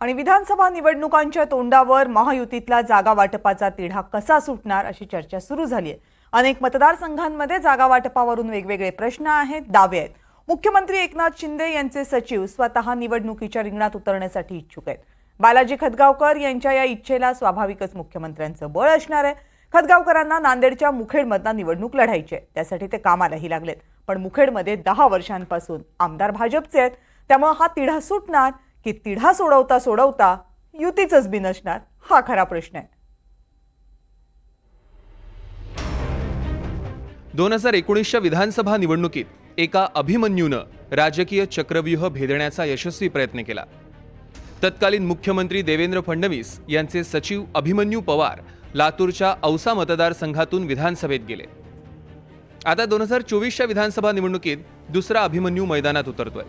आणि विधानसभा निवडणुकांच्या तोंडावर महायुतीतला जागा वाटपाचा तिढा कसा सुटणार अशी चर्चा सुरू झाली आहे। अनेक मतदारसंघांमध्ये जागा वाटपावरून वेगवेगळे प्रश्न आहेत, दावे आहेत। मुख्यमंत्री एकनाथ शिंदे यांचे सचिव स्वतः निवडणुकीच्या रिंगणात उतरण्यासाठी इच्छुक आहेत। बालाजी खतगावकर यांच्या या इच्छेला स्वाभाविकच मुख्यमंत्र्यांचं बळ असणार आहे। खतगावकरांना नांदेडच्या मुखेडमधून निवडणूक लढायची आहे, त्यासाठी ते कामालाही लागलेत। पण मुखेडमध्ये 10 वर्षांपासून आमदार भाजपचे आहेत, त्यामुळे हा तिढा सुटणार की तिढा सोडवता सोडवता युतीचंच बिनसणार हा खरा प्रश्न आहे। 2019च्या विधानसभा निवडणुकीत एका अभिमन्यूनं राजकीय चक्रव्यूह भेदण्याचा यशस्वी प्रयत्न केला। तत्कालीन मुख्यमंत्री देवेंद्र फडणवीस यांचे सचिव अभिमन्यू पवार लातूरच्या औसा मतदारसंघातून विधानसभेत गेले। आता 2024च्या विधानसभा निवडणुकीत दुसरा अभिमन्यू मैदानात उतरतोय।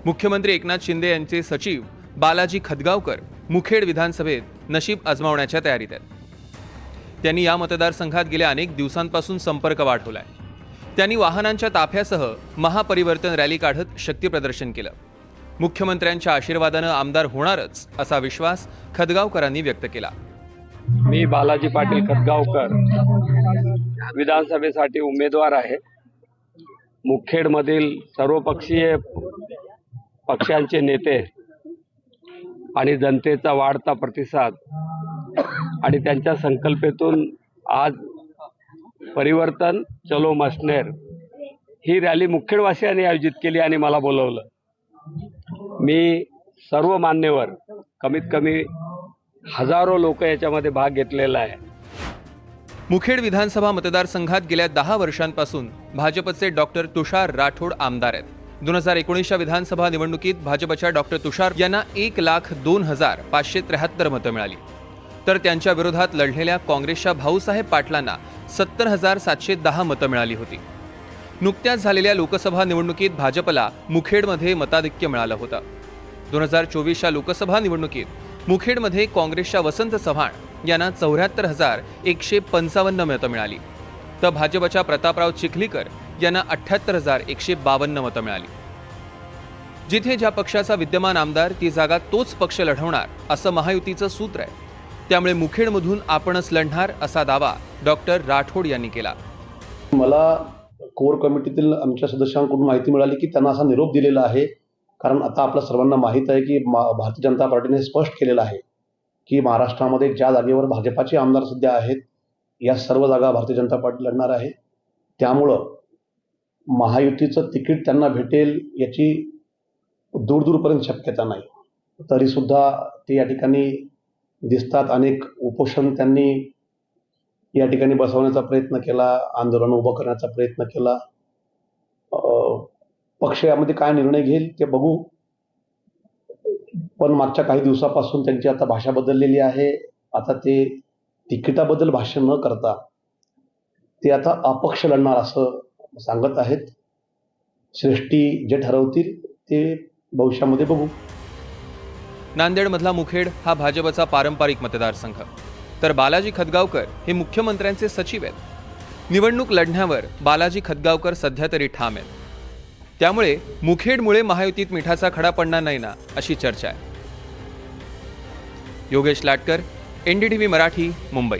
मुख्यमंत्री एकनाथ शिंदे यांचे सचिव बालाजी खतगावकर मुखेड विधानसभेत नशीब आजमावण्याच्या तयारीत आहेत। त्यांनी या मतदारसंघात गेल्या अनेक दिवसांपासून संपर्क वाढवलाय। त्यांनी वाहनांच्या ताफ्यासह महापरिवर्तन रॅली काढत शक्ती प्रदर्शन केलं। मुख्यमंत्र्यांच्या आशीर्वादानं आमदार होणारच असा विश्वास खतगावकरांनी व्यक्त केला। मी बालाजी पाटील खतगावकर विधानसभेसाठी उमेदवार आहे। मुखेडमधील सर्वपक्षीय पक्षांचे नेते आणि जनतेचा वाढता प्रतिसाद आणि त्यांच्या संकल्पेतून आज परिवर्तन चलो मसनेर ही रॅली मुखेडवासियांनी आयोजित केली आणि मला बोलवलं। मी सर्व मान्यवर कमीत कमी हजारो लोक याच्यामध्ये भाग घेतलेला आहे। मुखेड विधानसभा मतदारसंघात गेल्या 10 वर्षांपासून भाजपचे डॉक्टर तुषार राठोड आमदार आहेत। 2019च्या विधानसभा निवडणुकीत भाजपच्या डॉक्टर तुषार यांना 1,02,573 मतं मिळाली, तर त्यांच्या विरोधात लढलेल्या काँग्रेसच्या भाऊसाहेब पाटलांना 70,710 मतं मिळाली होती। नुकत्याच झालेल्या लोकसभा निवडणुकीत भाजपला मुखेडमध्ये मताधिक्य मिळालं होतं। 2024च्या लोकसभा निवडणुकीत मुखेडमध्ये काँग्रेसच्या वसंत चव्हाण यांना 74,155 मतं मिळाली, तर भाजपच्या प्रतापराव चिखलीकर यांना 78,152 मतं मिळाली। जिथे ज्या पक्षाचा विद्यमान आमदार ती जागा तोच पक्ष लढवणार असं महायुतीचं सूत्र आहे। त्यामुळे मुखेडमधून आपणच लढणार असा दावा डॉक्टर राठोड यांनी केला। मला कोर कमिटीतील आमच्या सदस्यांकडून माहिती मिळाली की त्यांना असा निरोप दिलेला आहे, कारण आता आपल्या सर्वांना माहीत आहे की भारतीय जनता पार्टीने स्पष्ट केलेलं आहे की महाराष्ट्रामध्ये ज्या जागेवर भाजपाचे आमदार सध्या आहेत या सर्व जागा भारतीय जनता पार्टी लढणार आहे। त्यामुळं महायुतीचं तिकीट त्यांना भेटेल याची दूरपर्यंत शक्यता नाही। तरीसुद्धा ते या ठिकाणी दिसतात। अनेक उपोषण त्यांनी या ठिकाणी बसवण्याचा प्रयत्न केला, आंदोलन उभं करण्याचा प्रयत्न केला। पक्ष यामध्ये काय निर्णय घेईल ते बघू, पण मागच्या काही दिवसापासून त्यांची आता भाषा बदललेली आहे। आता ते तिकिटाबद्दल भाष्य न करता ते आता अपक्ष लढणार असं सांगत आहेत। श्रेष्ठी जे ठरवतील ते भविष्यामध्ये बघू। नांदेडमधला मुखेड हा भाजपचा पारंपरिक मतदारसंघ, तर बालाजी खतगावकर हे मुख्यमंत्र्यांचे सचिव आहेत। निवडणूक लढण्यावर बालाजी खतगावकर सध्या तरी ठाम आहेत। त्यामुळे मुखेडमुळे महायुतीत मिठाचा खडा पडणार नाही ना अशी चर्चा आहे। योगेश लाटकर, NDTV मराठी, मुंबई।